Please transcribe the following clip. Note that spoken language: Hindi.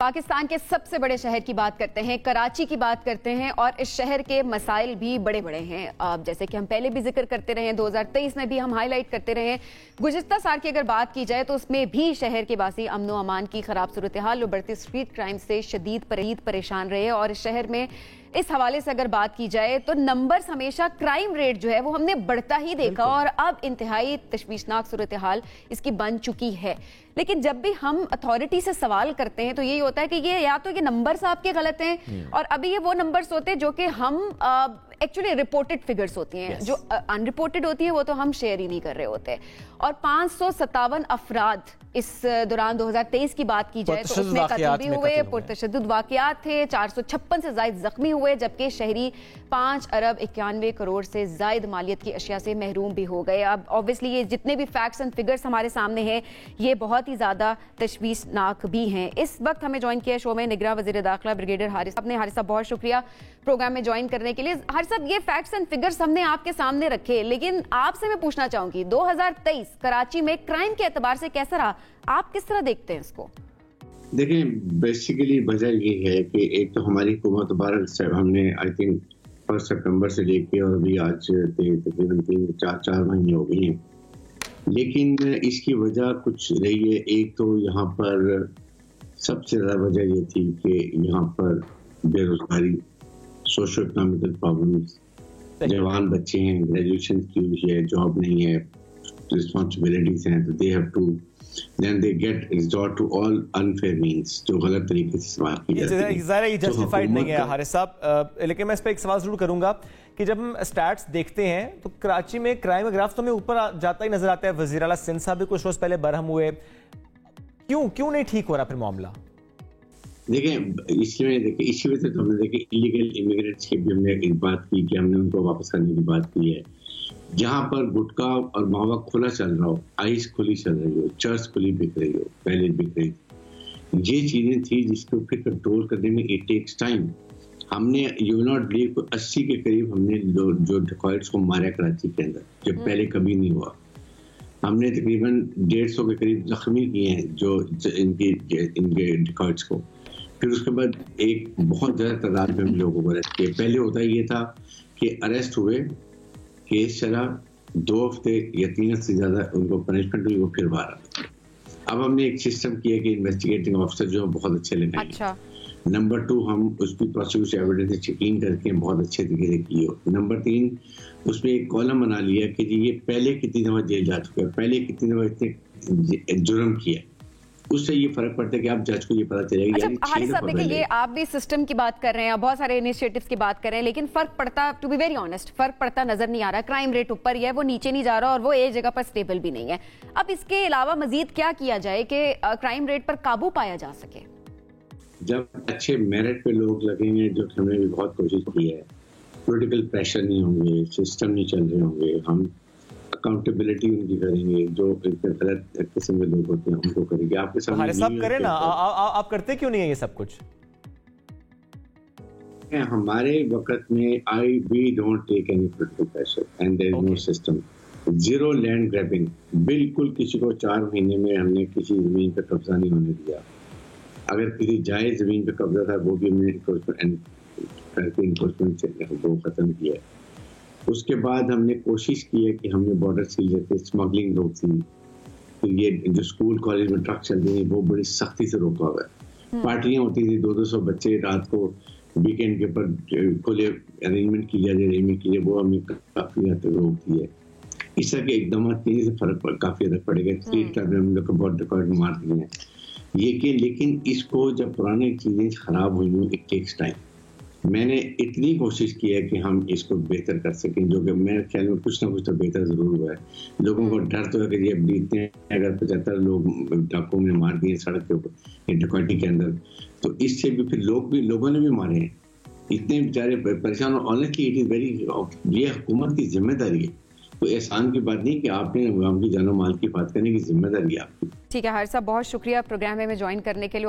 पाकिस्तान के सबसे बड़े शहर की बात करते हैं, कराची की बात करते हैं और इस शहर के मसाइल भी बड़े बड़े हैं। जैसे कि हम पहले भी जिक्र करते रहे हैं, 2023 में भी हम हाईलाइट करते रहे हैं। गुज़िश्ता साल की अगर बात की जाए तो उसमें भी शहर के वासी अमन व अमान की खराब सूरत हाल और बढ़ती स्ट्रीट क्राइम से शदीद परेशान रहे। और इस शहर में इस हवाले से अगर बात की जाए तो नंबर्स हमेशा क्राइम रेट जो है वो हमने बढ़ता ही देखा और अब इंतहाई तशवीशनाक सूरत हाल इसकी बन चुकी है। लेकिन जब भी हम अथॉरिटी से सवाल करते हैं तो यही होता है कि ये या तो ये नंबर्स आपके गलत हैं और अभी ये वो नंबर्स होते हैं जो कि हम एक्चुअली रिपोर्टेड फिगर्स होती हैं, जो अनरिपोर्टेड होती हैं वो तो हम शेयर ही नहीं कर रहे होते। और 557 अफराद इस दौरान 2023 की बात की जाए तो उसमें कत्ल भी हुए, पुरतशद्दुद वाक़यात थे, 456 से ज़ायद जख्मी हुए, जबकि शहरी 5 अरब 91 करोड़ से ज़ायद मालियत की अशिया से महरूम भी हो गए। अब ऑब्वियसली ये जितने भी फैक्ट्स एंड फिगर्स हमारे सामने हैं ये बहुत ही ज़्यादा तशवीशनाक भी हैं। इस वक्त हमें ज्वाइन किया शो में निगरान वज़ीर दाखिला ब्रिगेडियर हारिस साहब ने। हारिस साहब बहुत शुक्रिया प्रोग्राम में ज्वाइन करने के लिए। हारिस साहब ये फैक्ट्स एंड फिगर्स हमने आपके सामने रखे, लेकिन आपसे मैं पूछना चाहूंगी 2023 कराची में क्राइम के एतबार से कैसा रहा, आप किस तरह देखते हैं इसको? देखिए, बेसिकली वजह ये है कि एक तो हमारी हुकूमत दोबारा हमने आई थिंक 1 सितंबर से लेके और अभी आज तकरीबन 3-4 महीने हो गए हैं, लेकिन इसकी वजह कुछ रही है। एक तो यहाँ पर सबसे ज़्यादा वजह ये थी कि यहाँ पर बेरोजगारी, सोशो इकोनॉमिकल प्रॉब्लम्स, जवान बच्चे हैं, ग्रेजुएशन की हुई है, जॉब नहीं है, रिस्पॉन्सिबिलिटीज हैं, तो they have to then they get resort to all unfair means जो गलत तरीके से इस्तेमाल की जाती है। ये जस्टिफाइड नहीं है हारिस साहब, लेकिन मैं इस पर एक सवाल जरूर करूंगा कि जब हम स्टैट्स देखते हैं तो कराची में क्राइम ग्राफ तो हमें ऊपर जाता ही नजर आता है। वज़ीर आला सिंध साहब भी कुछ रोज पहले बरहम हुए, क्यों नहीं ठीक हो रहा फिर मामला? देखिए, इसी वजह से हमने इलीगल इमिग्रेंट्स की भी हमने एक बात की कि हमने उनको वापस करने की बात की है। जहाँ पर गुटखा और मावा खुला चल रहा हो, आइस खुली चल रही हो, चर्च खुली बिक रही हो, पहले बिक रही थी, ये चीजें थी जिसको फिर कंट्रोल करने में इट टेक्स टाइम। हमने यू विल नॉट बिलीव 80 के करीब हमने जो डिकॉइट्स को मारा कराची के अंदर, जो पहले कभी नहीं हुआ। हमने तकरीबन 150 के करीब जख्मी किए हैं जो इनके डिकॉइट्स को। फिर उसके बाद एक बहुत ज्यादा तादाद में हम लोगों को अरेस्ट किए। पहले होता ये था कि अरेस्ट हुए, केस चला, 2 हफ्ते या 3 हफ्ते से ज्यादा उनको पनिशमेंट हुई, वो फिर बाहर आ। अब हमने एक सिस्टम किया कि इन्वेस्टिगेटिंग ऑफिसर जो बहुत अच्छे लगाएंगे। अच्छा। नंबर 2, हम उसकी प्रोसिक्यूशन एविडेंस चेकिंग करके बहुत अच्छे तरीके से किए। नंबर 3, उसमें एक कॉलम बना लिया कि जी ये पहले कितनी दफा जेल जा चुके हैं, पहले कितनी दफा इतने जुर्म किया, उससे ये फर्क पड़ता है कि आप जज को ये पता चलेगा। अच्छा हारिस साहब, देखिए ये आप भी सिस्टम की बात कर रहे हैं, बहुत सारे इनिशिएटिव्स की बात कर रहे हैं, लेकिन फर्क पड़ता, टू बी वेरी ऑनेस्ट, फर्क पड़ता नजर नहीं आ रहा। क्राइम रेट ऊपर ही है, वो नीचे नहीं जा रहा और वो एक जगह पर स्टेबल भी नहीं है। अब इसके अलावा मजीद क्या किया जाए कि क्राइम रेट पर काबू पाया जा सके? जब अच्छे मेरिट पे लोग लगेंगे, जो हमने भी बहुत कोशिश की है, पॉलिटिकल प्रेशर नहीं होंगे, सिस्टम नहीं चल रहे होंगे, हम अकाउंटेबिलिटी उनकी करेंगे, जो गलत किस्म के लोग होते हैं उनको करेंगे। आपके सामने सब करें ना, आप करते क्यों नहीं है ये सब कुछ? हमारे वक्त में we don't take any political pressure and there is no system. Zero land grabbing, बिल्कुल किसी को 4 महीने में हमने किसी जमीन पर कब्जा नहीं होने दिया। अगर किसी जायज जमीन पर कब्जा था वो भी हमने इन्फोर्समेंट से वो खत्म किया। उसके बाद हमने कोशिश की है कि हमने बॉर्डर सील करके स्मगलिंग रोकी। तो ये जो स्कूल कॉलेज में ट्रक चल रही है वो बड़ी सख्ती से रोका हुआ है। पार्टियां होती थी, 200 बच्चे रात को वीकेंड के ऊपर खुले अरेंजमेंट की जाए, वो हमने काफी हद तक रोक दी है। इस तरह के एकदम से फर्क काफी हद तक पड़ेगा। स्ट्रीट क्लब में हम लोग बहुत रिकॉर्ड मार दिए हैं ये, लेकिन इसको जब पुरानी चीजें खराब हुई, इट टेक्स टाइम। मैंने इतनी कोशिश की है कि हम इसको बेहतर कर सकें, जो कि मेरे ख्याल में कुछ ना कुछ तो बेहतर जरूर हुआ है। लोगों को डर तो है कि ये बीतते हैं, अगर 75 लोग डाकुओं में मार दिए सड़क के ऊपर डकैती के अंदर, तो इससे भी फिर लोगों ने भी मारे हैं, इतने बेचारे परेशान। ऑनेस्टली इट इज वेरी, ये हुकूमत की जिम्मेदारी है, तो एहसान की बात नहीं कि आपने आवाम की जानो माल की बात करने की जिम्मेदारी है आपकी। ठीक है हारिस साहब, बहुत शुक्रिया प्रोग्राम में ज्वाइन करने के लिए।